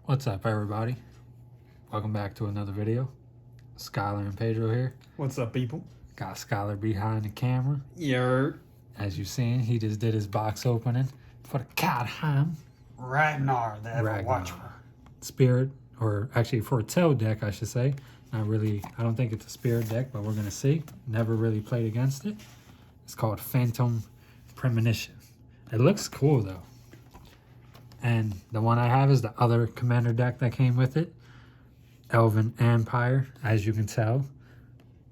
What's up, everybody? Welcome back to another video. Skylar and Pedro here. What's up, people? Got Skylar behind the camera. Yer. As you've seen, he just did his box opening for the Cadham Ragnar, the Ever-Watcher. Spirit, or actually Foretell deck, I should say. Not really, I don't think it's a Spirit deck, but we're going to see. Never really played against it. It's called Phantom Premonition. It looks cool, though. And the one I have is the other commander deck that came with it. Elven Empire, as you can tell.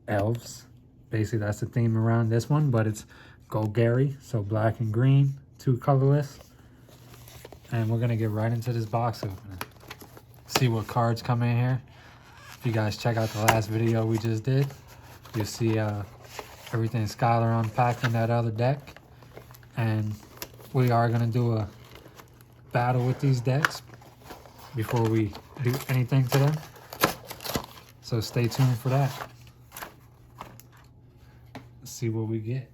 Elves. Basically, that's the theme around this one, but it's Golgari, so black and green, 2 colorless. And we're going to get right into this box opening. See what cards come in here. If you guys check out the last video we just did, you'll see everything Skylar unpacked in that other deck. And we are going to do a battle with these decks before we do anything to them, so stay tuned for that. Let's see what we get.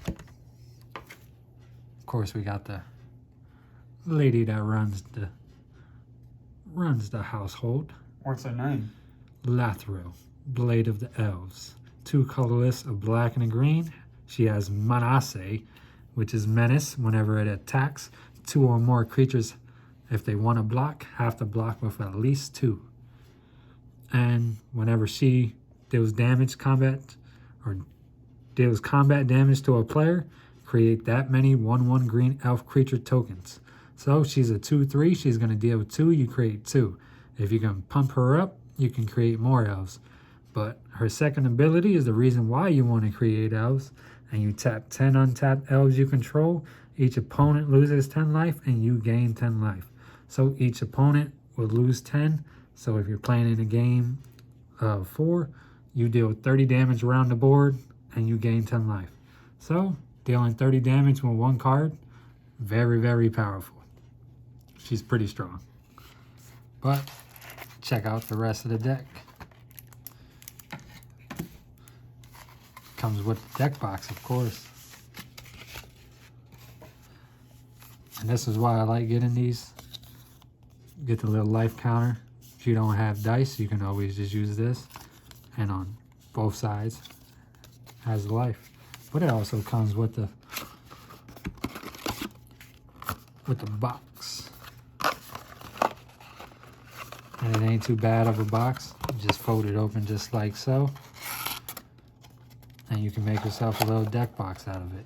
Of course, we got the lady that runs the household. What's her name? Lathril, Blade of the Elves, 2 colorless, a black and a green. She has Manasse, which is menace. Whenever it attacks 2 or more creatures, if they want to block, have to block with at least 2. And whenever she deals combat damage to a player, create that many 1/1 green elf creature tokens. So she's a 2/3, she's going to deal 2, you create 2. If you can pump her up, you can create more elves. But her second ability is the reason why you want to create elves. And you tap 10 untapped elves you control. Each opponent loses 10 life and you gain 10 life. So each opponent will lose 10. So if you're playing in a game of 4, you deal 30 damage around the board and you gain 10 life. So dealing 30 damage with 1 card, very, very powerful. She's pretty strong. But check out the rest of the deck. Comes with the deck box, of course. And this is why I like getting these. Get the little life counter. If you don't have dice, you can always just use this. And on both sides has life. But it also comes with the box. And it ain't too bad of a box. Just fold it open just like so. And you can make yourself a little deck box out of it.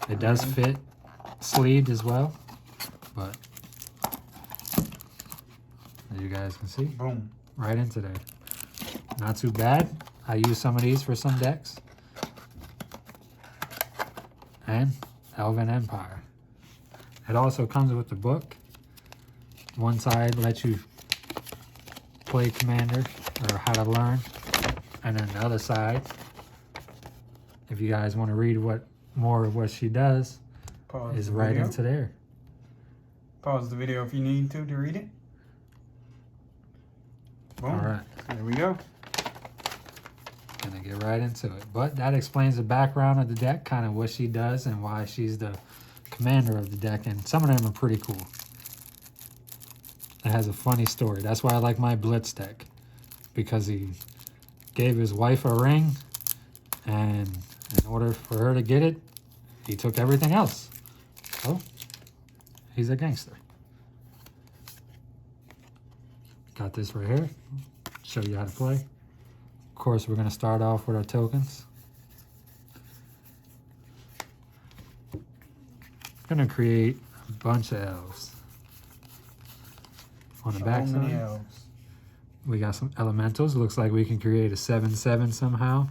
It does fit sleeved as well, but as you guys can see, boom, right into there. Not too bad. I use some of these for some decks. And Elven Empire. It also comes with the book. One side lets you play Commander or how to learn, and then the other side, if you guys want to read more of what she does, is right into there. Pause the video if you need to read it. Boom. All right. There we go. Gonna get right into it. But that explains the background of the deck, kind of what she does and why she's the commander of the deck. And some of them are pretty cool. It has a funny story. That's why I like my Blitz deck. Because he gave his wife a ring, and in order for her to get it, he took everything else. So, he's a gangster. Got this right here. Show you how to play. Of course, we're going to start off with our tokens. Going to create a bunch of elves. On the back side, we got some elementals. Looks like we can create a 7/7 somehow.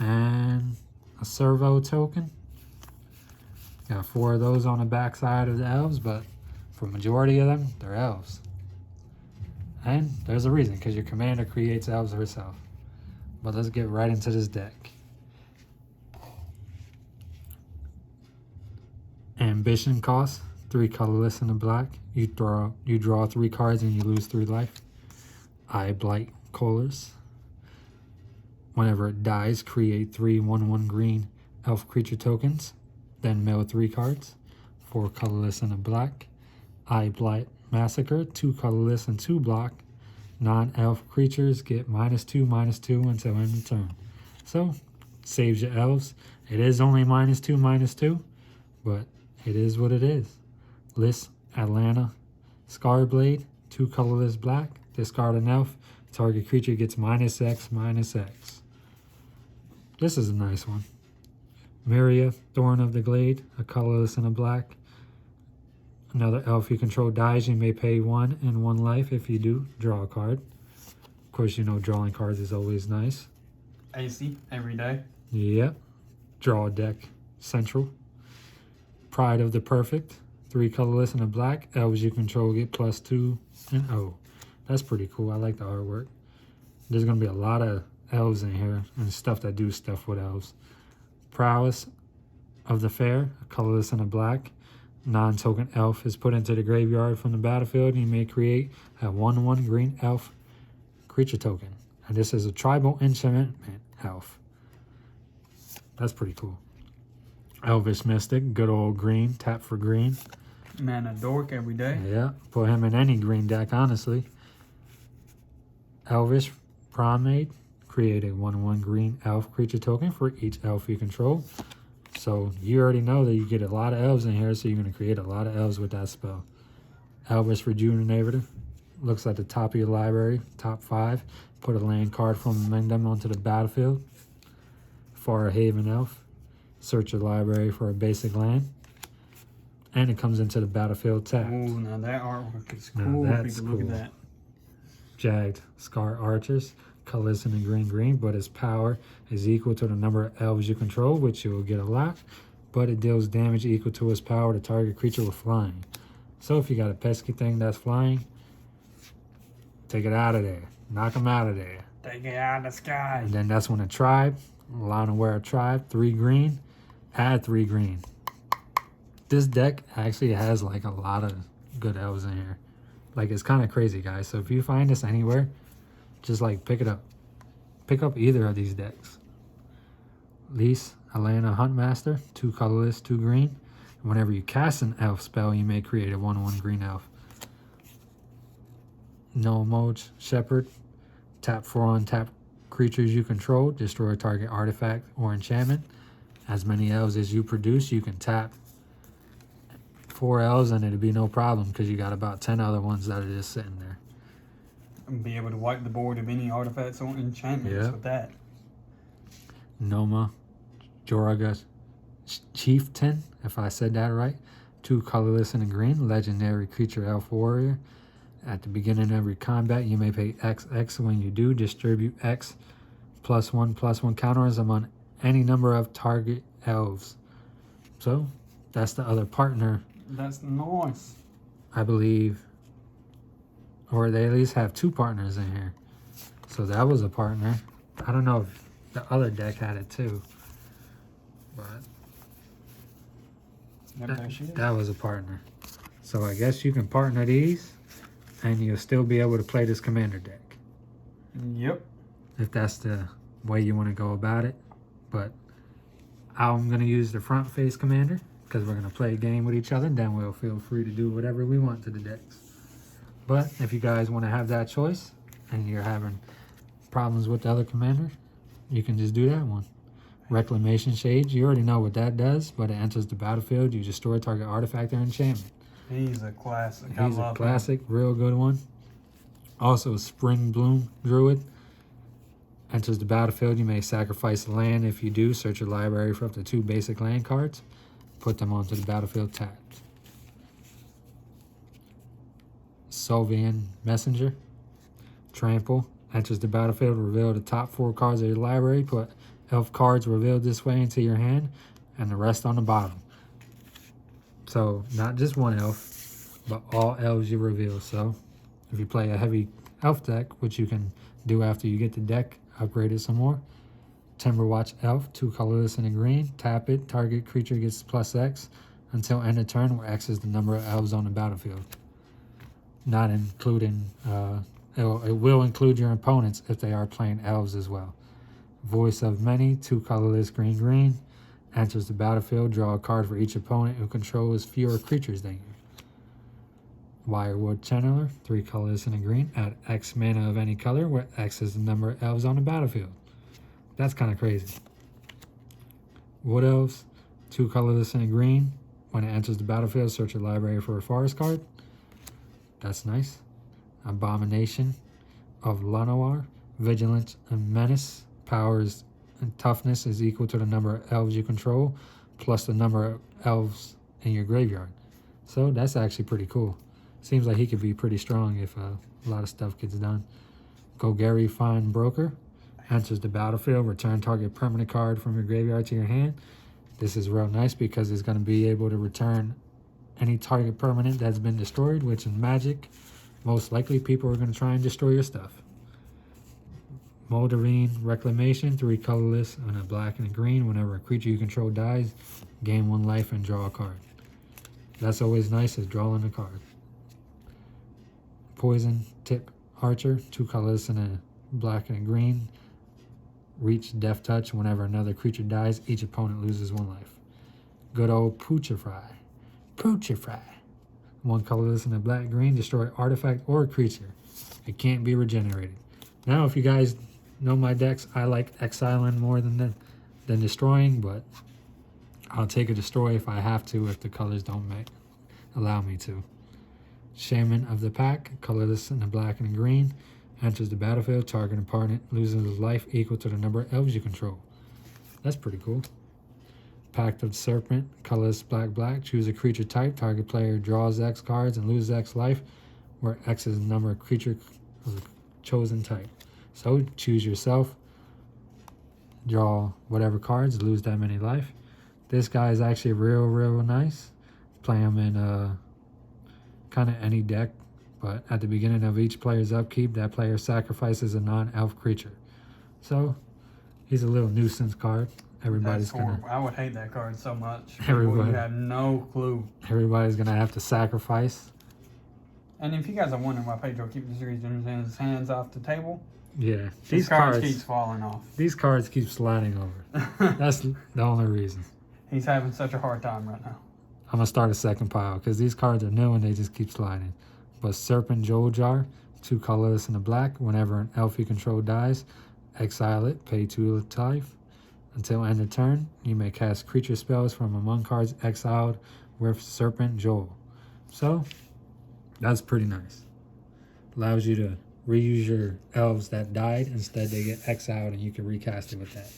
And a servo token. Got 4 of those on the back side of the elves, but for majority of them, they're elves. And there's a reason, because your commander creates elves herself. But let's get right into this deck. Ambition cost 3 colorless and a black. You draw 3 cards and you lose 3 life. Eye Blight colors. Whenever it dies, create 3 1/1 green elf creature tokens. Then mill 3 cards. 4 colorless and a black. Eye Blight Massacre, 2 colorless and 2 black. Non-elf creatures get -2/-2 until end of turn. So, saves your elves. It is only -2/-2, but it is what it is. List Atlanta Scarblade, 2 colorless black. Discard an elf. Target creature gets -X/-X. This is a nice one. Myria, Thorn of the Glade, a colorless and a black. Another elf you control dies, you may pay 1 and 1 life. If you do, draw a card. Of course, you know drawing cards is always nice. AC every day. Yep. Draw a deck. Central. Pride of the Perfect, 3 colorless and a black. Elves you control get +2 and O. That's pretty cool. I like the artwork. There's going to be a lot of elves in here and stuff that do stuff with elves. Prowess of the Fair, a colorless and a black. Non-token elf is put into the graveyard from the battlefield. You may create a 1/1 green elf creature token. And this is a tribal enchantment elf. That's pretty cool. Elvish Mystic, good old green, tap for green. Mana dork every day. Yeah, put him in any green deck, honestly. Elvish Primate, create a 1/1 green elf creature token for each elf you control. So you already know that you get a lot of elves in here, so you're going to create a lot of elves with that spell. Elvish Rejuvenator, looks at the top of your library, top 5. Put a land card from among them onto the battlefield. For a Haven Elf, search your library for a basic land. And it comes into the battlefield tapped. Ooh, now that artwork is Now cool. that's People, look cool. at that. Jagged Scar Archers, colors in the green, but its power is equal to the number of elves you control, which you will get a lot, but it deals damage equal to its power to target creature with flying. So if you got a pesky thing that's flying, take it out of there. Knock them out of there. Take it out of the sky. And then that's when a tribe, Line Aware a tribe, 3 green, add 3 green. This deck actually has like a lot of good elves in here. Like, it's kind of crazy, guys. So if you find this anywhere, just like pick it up. Pick up either of these decks. Lease Atlanta Huntmaster, 2 colorless, 2 green. Whenever you cast an elf spell, you may create a 1/1 green elf. No Moj Shepherd, tap 4 untap creatures you control, destroy a target artifact or enchantment. As many elves as you produce, you can tap 4 elves and it'll be no problem because you got about 10 other ones that are just sitting there. And be able to wipe the board of any artifacts or enchantments with that. Noma Joraga Chieftain, if I said that right. 2 colorless and a green, legendary creature elf warrior. At the beginning of every combat, you may pay XX. When you do, distribute X +1/+1 counters among any number of target elves. So that's the other partner. That's nice. I believe, or they at least have 2 partners in here. So that was a partner. I don't know if the other deck had it too, but that was a partner. So I guess you can partner these and you'll still be able to play this commander deck. Yep. If that's the way you want to go about it. But I'm going to use the front face commander because we're going to play a game with each other, and then we'll feel free to do whatever we want to the decks. But if you guys want to have that choice and you're having problems with the other commander, you can just do that one. Reclamation Shade, you already know what that does, but it enters the battlefield. You destroy a target artifact or enchantment. He's a classic. He's a classic, real good one. Also, Spring Bloom Druid. Enters the battlefield, you may sacrifice a land. If you do, search your library for up to 2 basic land cards. Put them onto the battlefield tapped. Solvian Messenger. Trample. Enters the battlefield, reveal the top 4 cards of your library. Put elf cards revealed this way into your hand, and the rest on the bottom. So, not just one elf, but all elves you reveal. So, if you play a heavy elf deck, which you can do after you get the deck upgraded some more. Timberwatch Elf, 2 colorless and a green. Tap it, target creature gets +X until end of turn, where X is the number of elves on the battlefield. Not including, it will include your opponents if they are playing elves as well. Voice of Many, 2 colorless green. Enters the battlefield, draw a card for each opponent who controls fewer creatures than you. Wirewood Channeler, 3 colors and a green. Add X mana of any color, where X is the number of elves on the battlefield. That's kind of crazy. Wood Elves, 2 colorless and a green. When it enters the battlefield, search your library for a forest card. That's nice. Abomination of Llanowar, Vigilance and Menace. Powers and toughness is equal to the number of elves you control, plus the number of elves in your graveyard. So that's actually pretty cool. Seems like he could be pretty strong if a lot of stuff gets done. Golgari Fine Broker. Enters the battlefield, return target permanent card from your graveyard to your hand. This is real nice because it's going to be able to return any target permanent that's been destroyed, which in Magic, most likely people are going to try and destroy your stuff. Moldarine Reclamation, 3 colorless and a black and a green. Whenever a creature you control dies, gain 1 life and draw a card. That's always nice, is drawing a card. Poison Tip Archer, 2 colorless and a black and a green. Reach Death Touch. Whenever another creature dies, each opponent loses 1 life. Good old Putrefy. 1 colorless and a black green. Destroy artifact or creature. It can't be regenerated. Now, if you guys know my decks, I like exiling more than destroying, but I'll take a destroy if I have to, if the colors don't allow me to. Shaman of the Pack, colorless and a black and a green. Enters the battlefield, target opponent loses life equal to the number of elves you control. That's pretty cool. Pact of the Serpent, colorless black. Choose a creature type. Target player draws X cards and loses X life, where X is the number of creature of the chosen type. So choose yourself. Draw whatever cards, lose that many life. This guy is actually real nice. Play him in kind of any deck. But at the beginning of each player's upkeep, that player sacrifices a non-elf creature. So, he's a little nuisance card. Everybody's gonna. I would hate that card so much. Everybody, you have no clue. Everybody's gonna have to sacrifice. And if you guys are wondering why Pedro keeps his hands off the table, yeah, these cards keeps falling off. These cards keep sliding over. That's the only reason. He's having such a hard time right now. I'm gonna start a second pile because these cards are new and they just keep sliding. But Serpent Joljar, 2 colorless and a black. Whenever an elf you control dies, exile it, pay 2 life. Until end of turn, you may cast creature spells from among cards exiled with Serpent Joel. So, that's pretty nice. Allows you to reuse your elves that died. Instead, they get exiled and you can recast it with that.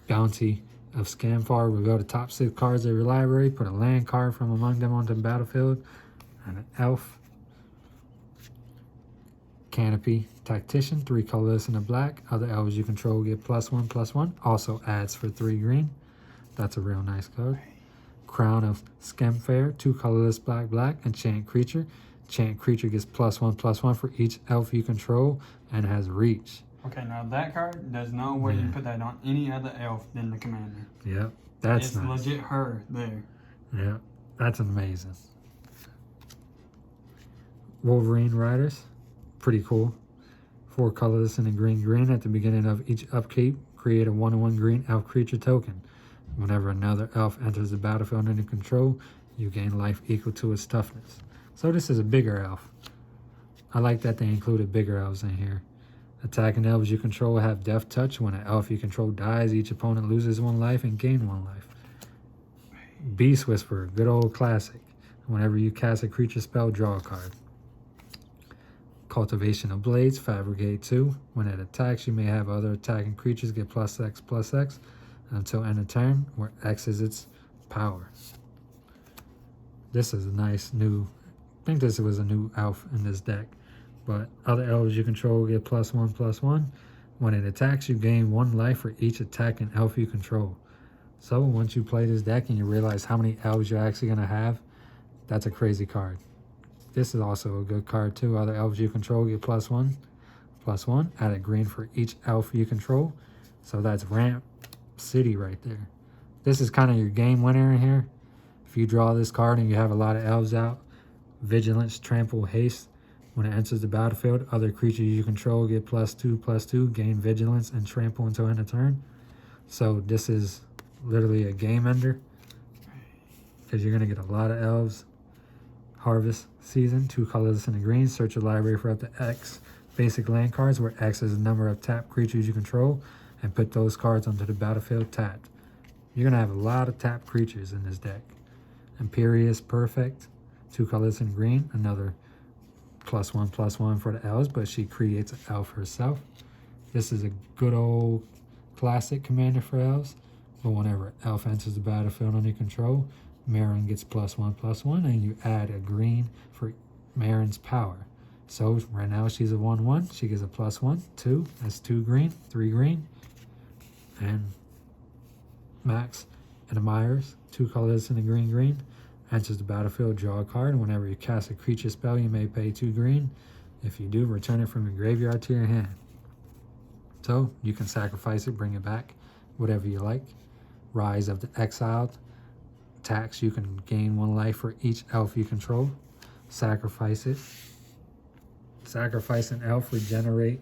Bounty of Scamfar. Reveal the top 6 cards of your library. Put a land card from among them onto the battlefield. And an elf. Canopy Tactician, 3 colorless and a black. Other elves you control get +1/+1. Also adds for 3 green. That's a real nice card. Crown of Scamfair, 2 colorless black. Enchant creature. Enchant creature gets +1/+1 for each elf you control and has reach. Okay, now that card, there's no way you can put that on any other elf than the commander. Yep, that's nice. It's legit her there. Yep, that's amazing. Wolverine Riders, pretty cool. 4 colorless and a green. At the beginning of each upkeep, create a 1/1 green elf creature token. Whenever another elf enters the battlefield under control, you gain life equal to its toughness. So this is a bigger elf. I like that they included bigger elves in here. Attacking elves you control have Death Touch. When an elf you control dies, each opponent loses 1 life and gain 1 life. Beast Whisperer, good old classic. Whenever you cast a creature spell, draw a card. Cultivation of Blades, Fabricate 2. When it attacks, you may have other attacking creatures get +X/+X until end of turn, where X is its power. This is a nice new, I think this was a new elf in this deck. But other elves you control get +1/+1. When it attacks, you gain 1 life for each attacking elf you control. So once you play this deck and you realize how many elves you're actually going to have, that's a crazy card. This is also a good card too. Other elves you control get +1/+1. Add a green for each elf you control. So that's Ramp City right there. This is kind of your game winner in here. If you draw this card and you have a lot of elves out, Vigilance, Trample, Haste. When it enters the battlefield, other creatures you control get +2/+2, gain Vigilance and Trample until end of turn. So this is literally a game ender because you're going to get a lot of elves. Harvest season, 2 colors in the green. Search your library for up to X basic land cards, where X is the number of tapped creatures you control, and put those cards onto the battlefield tapped. You're going to have a lot of tapped creatures in this deck. Imperious Perfect, 2 colors in green. Another +1/+1 for the elves, but she creates an elf herself. This is a good old classic commander for elves, but whenever elf enters the battlefield under your control, Marin gets +1/+1, and you add a green for Marin's power. So right now she's a 1/1. She gets a +1, 2. That's 2 green, 3 green. And Max and Myers, 2 colors in the green. Enters the battlefield, draw a card. Whenever you cast a creature spell, you may pay 2 green. If you do, return it from your graveyard to your hand. So you can sacrifice it, bring it back, whatever you like. Rise of the Exiled. Tax, you can gain 1 life for each elf you control. Sacrifice it. Sacrifice an elf, regenerate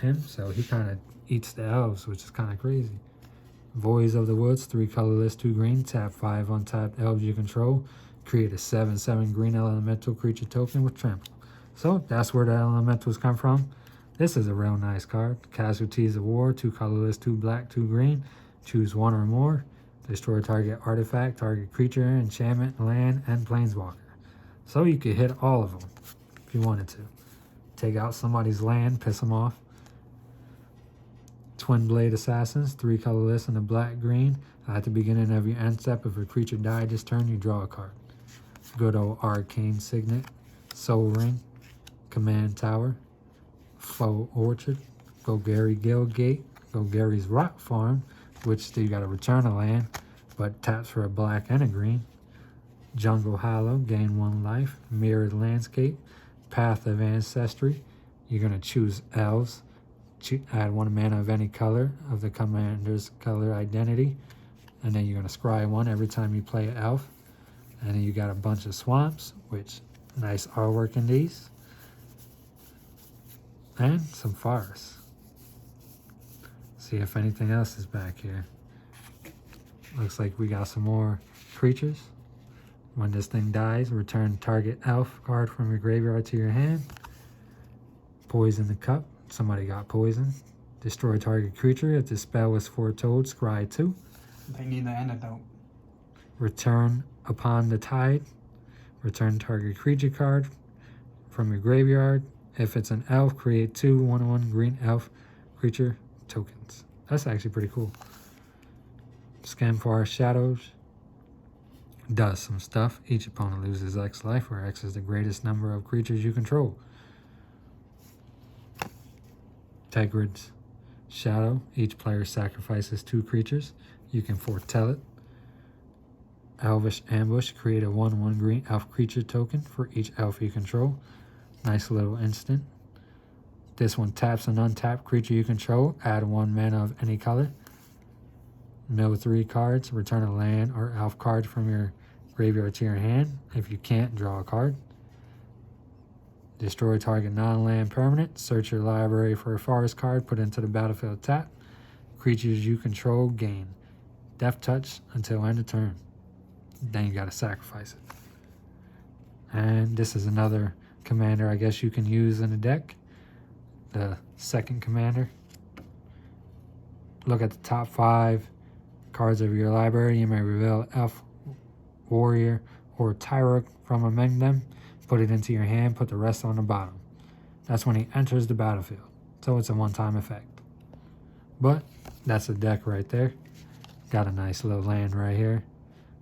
him. So he kind of eats the elves, which is kind of crazy. Voids of the Woods, 3 colorless, 2 green. Tap 5 untapped elves you control. Create a 7/7 green elemental creature token with trample. So that's where the elementals come from. This is a real nice card. Casualties of War, 2 colorless, 2 black, 2 green. Choose 1 or more. Destroy target artifact, target creature, enchantment, land, and planeswalker. So you could hit all of them if you wanted to. Take out somebody's land, piss them off. Twin Blade Assassins, 3 colorless and a black green. At the beginning of your end step, if a creature died this turn, you draw a card. Good old Arcane Signet, Soul Ring, Command Tower, Foe Orchard, go Gary Guildgate, go Gary's Rock Farm, which you got to return a land, but taps for a black and a green. Jungle Hollow, gain 1 life. Mirrored Landscape, Path of Ancestry. You're going to choose elves. Add 1 mana of any color of the commander's color identity. And then you're going to scry 1 every time you play an elf. And then you got a bunch of swamps, which nice artwork in these. And some forests. See if anything else is back here. Looks like we got some more creatures. When this thing dies, return target elf card from your graveyard to your hand. Poison the Cup. Somebody got poisoned. Destroy target creature. If the spell was foretold, scry 2. They need the antidote. Return Upon the Tide. Return target creature card from your graveyard. If it's an elf, create 2 1/1 green elf creature tokens. That's actually pretty cool. Scan Forest Shadows. Does some stuff. Each opponent loses X life, where X is the greatest number of creatures you control. Tegrid's Shadow. Each player sacrifices 2 creatures. You can foretell it. Elvish Ambush. Create a 1/1 green elf creature token for each elf you control. Nice little instant. This one taps an untapped creature you control. Add 1 mana of any color. Mill 3 cards. Return a land or elf card from your graveyard to your hand. If you can't, draw a card. Destroy target non-land permanent. Search your library for a forest card. Put into the battlefield tap. Creatures you control gain Death Touch until end of turn. Then you gotta sacrifice it. And this is another commander I guess you can use in the deck. The second commander. Look at the top 5 cards of your library. You may reveal elf, warrior, or Tyra from among them. Put it into your hand, put the rest on the bottom. That's when he enters the battlefield. So it's a 1-time effect. But that's the deck right there. Got a nice little land right here.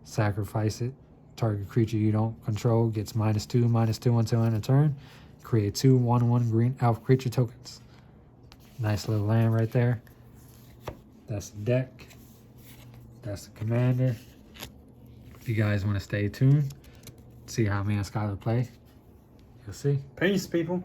Sacrifice it. Target creature you don't control gets -2/-2 until end of turn. Create 2 1/1 green elf creature tokens. Nice little land right there. That's the deck. That's the commander. If you guys want to stay tuned, see how me and Skylar play, you'll see. Peace, people.